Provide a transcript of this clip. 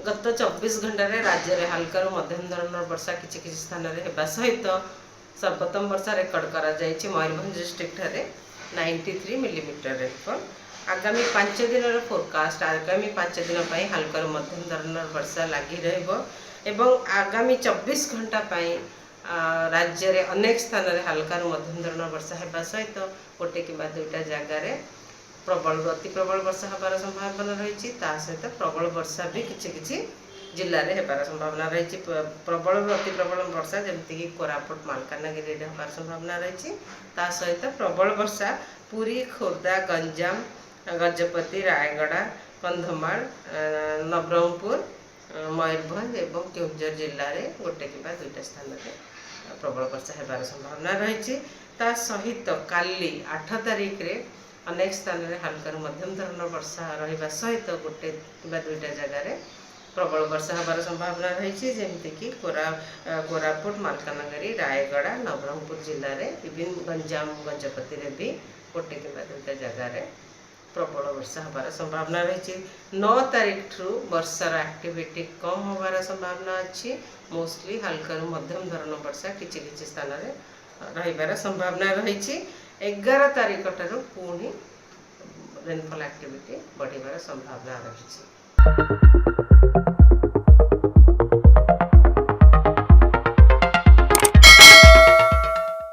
गत 24 घंटा राज्य में हल्का मध्यम धरण वर्षा किसी स्थान में सहित सर्वोत्तम वर्षा रेकर्ड कर मयूरभंज डिस्ट्रिक्ट 93 मिलीमीटर रेनफॉल। आगामी 5 दिन फोरकास्ट आगामी 5 दिन हल्का मध्यम धरण वर्षा लगी एवं आगामी 24 घंटा राज्य में अनेक स्थान में हल्का मध्यम धरण वर्षा होगा सहित गोटे कि दुईटा जगार प्रबल अति प्रबल वर्षा हबार संभावना रही सहित प्रबल वर्षा भी किसी जिले में होबार संभावना रही। प्रबल अति प्रबल वर्षा जमीक कोरापुट मालकानगिरी होबार संभावना रही सहित प्रबल वर्षा पुरी खोर्धा गंजाम गजपति रायगड़ा कंधमाल नवरंगपुर मयूरभंज एवं केन्दुझर जिले में गोटे कि दुईटा स्थान में प्रबल वर्षा होबार संभावना रही सहित काली 8 तारीख रे अनेक स्थान में हल्का मध्यम धरण वर्षा रहा सहित गोटे कि दुईटा जगार प्रबल वर्षा होबार संभावना रही जमीक कोरापुट मालकानगिरी रायगड़ा नवरंगपुर जिले में विभिन्न गंजाम गजपति भी गोटे कि दुईटा जगार प्रबल वर्षा होबार संभावना रही। 9 तारीख ठू वर्षार एक्टिविटी कम होबार संभावना अच्छी मोस्टली हल्का मध्यम धरण वर्षा किसी स्थान में रही संभावना रही। 11 तारीख ठारू पुणी रेनफॉल एक्टिविटी बढ़िबार संभावना रही।